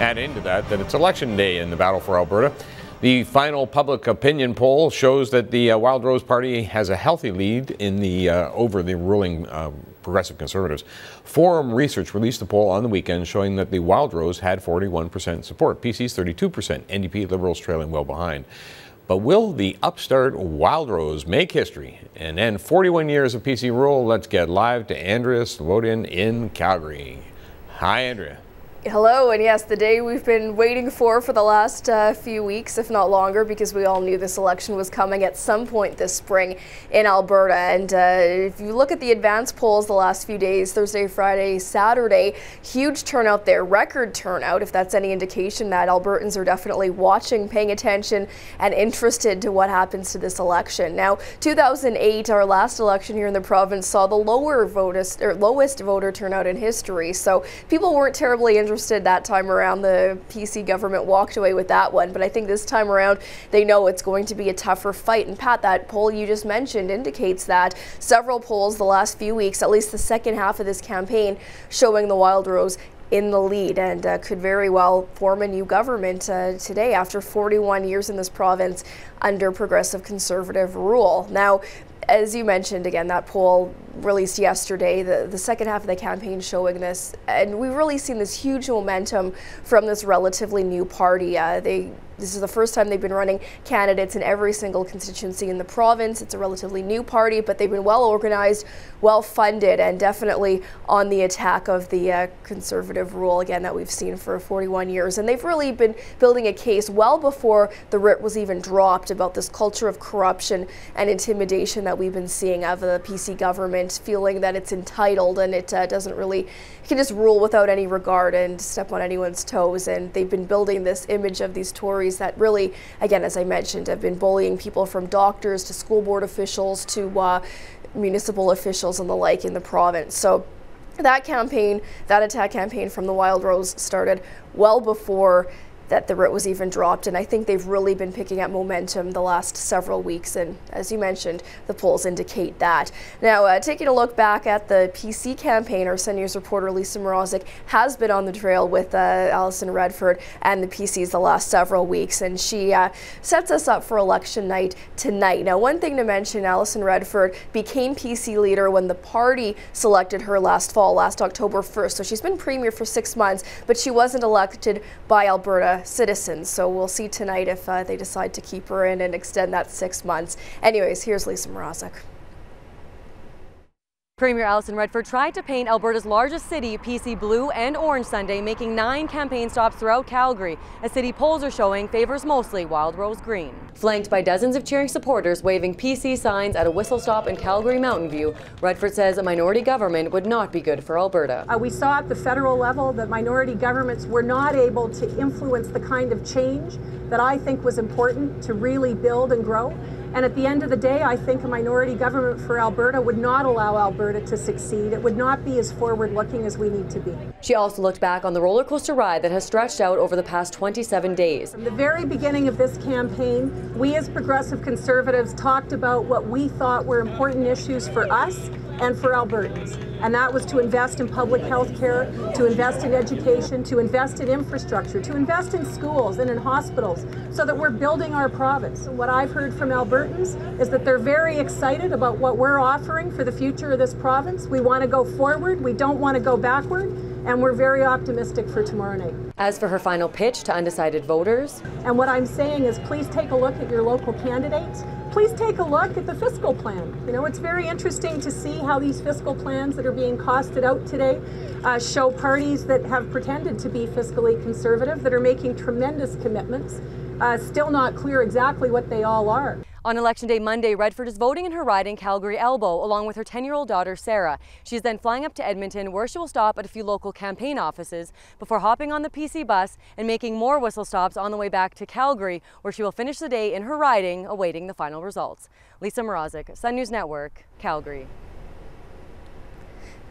Add into that it's election day in the battle for Alberta. The final public opinion poll shows that the Wildrose party has a healthy lead in the over the ruling Progressive Conservatives. Forum Research released a poll on the weekend showing that the Wildrose had 41% support, PC's 32%, NDP Liberals trailing well behind. But will the upstart Wildrose make history and end 41 years of PC rule? Let's get live to Andrea Slodin in Calgary. Hi, Andrea. Hello, and yes, the day we've been waiting for the last few weeks, if not longer, because we all knew this election was coming at some point this spring in Alberta. And if you look at the advance polls the last few days, Thursday, Friday, Saturday, huge turnout there, record turnout, if that's any indication that Albertans are definitely watching, paying attention, and interested to what happens to this election. Now, 2008, our last election here in the province, saw the lowest voter turnout in history, so people weren't terribly interested that time around. The PC government walked away with that one, but I think this time around they know it's going to be a tougher fight. And Pat, that poll you just mentioned indicates that several polls the last few weeks, at least the second half of this campaign, showing the Wildrose in the lead and could very well form a new government today after 41 years in this province under Progressive Conservative rule. Now, as you mentioned, again, that poll released yesterday, the second half of the campaign showing this, and we've really seen this huge momentum from this relatively new party. This is the first time they've been running candidates in every single constituency in the province. It's a relatively new party, but they've been well organized, well funded, and definitely on the attack of the Conservative rule, again, that we've seen for 41 years. And they've really been building a case well before the writ was even dropped about this culture of corruption and intimidation that we've been seeing of the PC government, feeling that it's entitled and it doesn't really, it can just rule without any regard and step on anyone's toes. And they've been building this image of these Tories that really, again, as I mentioned, have been bullying people from doctors to school board officials to municipal officials and the like in the province. So that campaign, that attack campaign from the Wildrose started well before that the writ was even dropped, and I think they've really been picking up momentum the last several weeks, and as you mentioned, the polls indicate that. Now, taking a look back at the PC campaign, our Sun News reporter Lisa Mrazek has been on the trail with Alison Redford and the PCs the last several weeks, and she sets us up for election night tonight. Now, one thing to mention, Alison Redford became PC leader when the party selected her last fall, last October 1st, so she's been premier for 6 months, but she wasn't elected by Alberta citizens, so we'll see tonight if they decide to keep her in and extend that 6 months. Anyways, here's Lisa Mrazek. Premier Alison Redford tried to paint Alberta's largest city PC blue and orange Sunday, making 9 campaign stops throughout Calgary. A city polls are showing favors mostly Wildrose green. Flanked by dozens of cheering supporters waving PC signs at a whistle stop in Calgary Mountain View, Redford says a minority government would not be good for Alberta. We saw at the federal level that minority governments were not able to influence the kind of change that I think was important to really build and grow. And at the end of the day, I think a minority government for Alberta would not allow Alberta to succeed. It would not be as forward-looking as we need to be. She also looked back on the roller coaster ride that has stretched out over the past 27 days. From the very beginning of this campaign, we as Progressive Conservatives talked about what we thought were important issues for us and for Albertans. And that was to invest in public health care, to invest in education, to invest in infrastructure, to invest in schools and in hospitals so that we're building our province. What I've heard from Albertans is that they're very excited about what we're offering for the future of this province. We want to go forward, we don't want to go backward, and we're very optimistic for tomorrow night. As for her final pitch to undecided voters, and what I'm saying is please take a look at your local candidates. Please take a look at the fiscal plan. You know, it's very interesting to see how these fiscal plans that are being costed out today show parties that have pretended to be fiscally conservative, that are making tremendous commitments. Still not clear exactly what they all are. On Election Day Monday, Redford is voting in her riding Calgary Elbow, along with her 10-year-old daughter, Sarah. She's then flying up to Edmonton, where she will stop at a few local campaign offices before hopping on the PC bus and making more whistle stops on the way back to Calgary, where she will finish the day in her riding, awaiting the final results. Lisa Mrazek, Sun News Network, Calgary.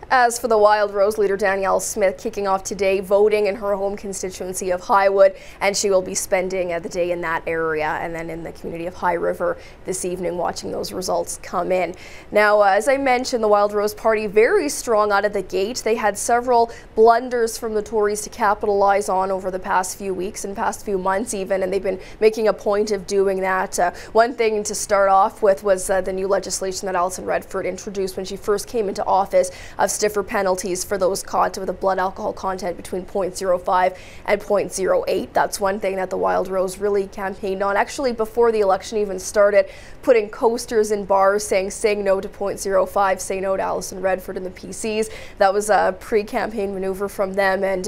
As for the Wildrose, leader Danielle Smith kicking off today voting in her home constituency of Highwood, and she will be spending the day in that area and then in the community of High River this evening watching those results come in. Now, as I mentioned, the Wildrose party very strong out of the gate. They had several blunders from the Tories to capitalize on over the past few weeks and past few months even, and they've been making a point of doing that. One thing to start off with was the new legislation that Alison Redford introduced when she first came into office of stiffer penalties for those caught with a blood alcohol content between 0.05 and 0.08. That's one thing that the Wildrose really campaigned on. Actually, before the election even started, putting coasters in bars saying no to 0.05, say no to Alison Redford and the PCs. That was a pre-campaign maneuver from them, and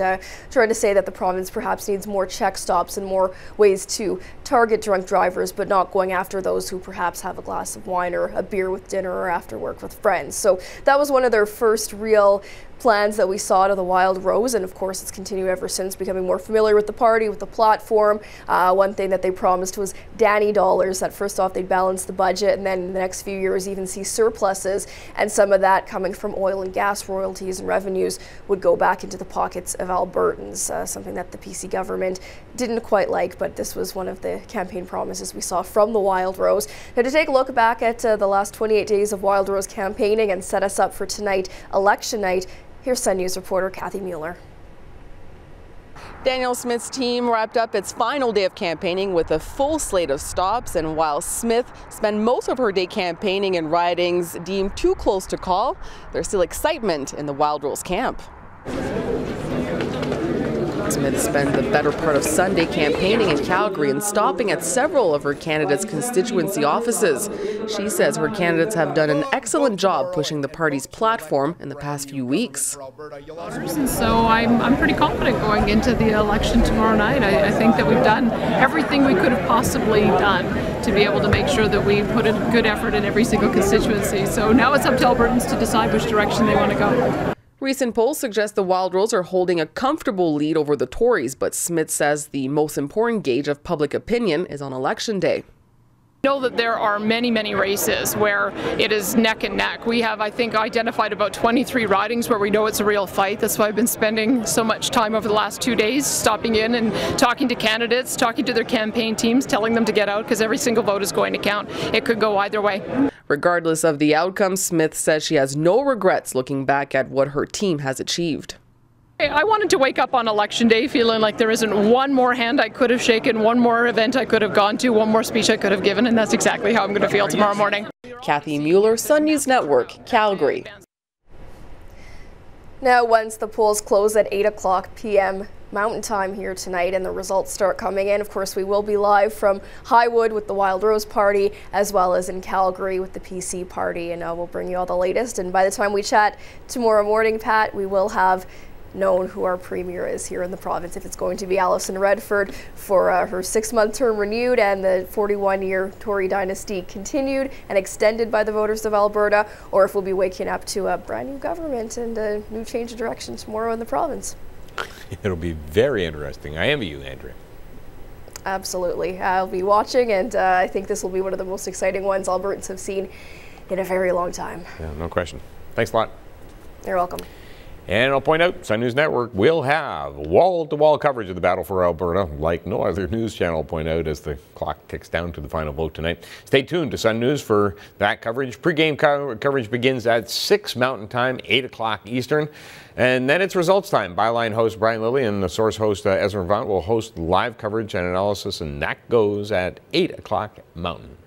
trying to say that the province perhaps needs more check stops and more ways to target drunk drivers, but not going after those who perhaps have a glass of wine or a beer with dinner or after work with friends. So that was one of their first real plans that we saw to the Wildrose, and of course it's continued ever since, becoming more familiar with the party, with the platform. One thing that they promised was Danny dollars, that first off they'd balance the budget and then in the next few years even see surpluses, and some of that coming from oil and gas royalties and revenues would go back into the pockets of Albertans, something that the PC government didn't quite like, but this was one of the campaign promises we saw from the Wildrose. Now, to take a look back at the last 28 days of Wildrose campaigning and set us up for tonight, election night, here's Sun News reporter Kathy Mueller. Danielle Smith's team wrapped up its final day of campaigning with a full slate of stops, and while Smith spent most of her day campaigning in ridings deemed too close to call, there's still excitement in the Wildrose camp. Smith spent the better part of Sunday campaigning in Calgary and stopping at several of her candidates' constituency offices. She says her candidates have done an excellent job pushing the party's platform in the past few weeks. So I'm pretty confident going into the election tomorrow night. I think that we've done everything we could have possibly done to be able to make sure that we put a good effort in every single constituency. So now it's up to Albertans to decide which direction they want to go. Recent polls suggest the Wildrose are holding a comfortable lead over the Tories, but Smith says the most important gauge of public opinion is on election day. I know that there are many races where it is neck and neck. We have, I think, identified about 23 ridings where we know it's a real fight. That's why I've been spending so much time over the last 2 days stopping in and talking to candidates, talking to their campaign teams, telling them to get out because every single vote is going to count. It could go either way. Regardless of the outcome, Smith says she has no regrets looking back at what her team has achieved. I wanted to wake up on election day feeling like there isn't one more hand I could have shaken, one more event I could have gone to, one more speech I could have given, and that's exactly how I'm going to feel tomorrow morning. Kathy Mueller, Sun News Network, Calgary. Now, once the polls close at 8 p.m. Mountain Time here tonight and the results start coming in, of course we will be live from Highwood with the Wildrose party as well as in Calgary with the PC party, and we'll bring you all the latest. And by the time we chat tomorrow morning, Pat, we will have known who our premier is here in the province, if it's going to be Alison Redford for her 6-month term renewed and the 41-year Tory dynasty continued and extended by the voters of Alberta, or if we'll be waking up to a brand new government and a new change of direction tomorrow in the province. It'll be very interesting. I envy you, Andrea. Absolutely. I'll be watching, and I think this will be one of the most exciting ones Albertans have seen in a very long time. Yeah, no question. Thanks a lot. You're welcome. And I'll point out, Sun News Network will have wall-to-wall coverage of the battle for Alberta, like no other news channel, I'll point out, as the clock ticks down to the final vote tonight. Stay tuned to Sun News for that coverage. Pre-game coverage begins at 6 Mountain Time, 8 o'clock Eastern. And then it's results time. Byline host Brian Lilly and the Source host Ezra Vaughn will host live coverage and analysis, and that goes at 8 o'clock Mountain.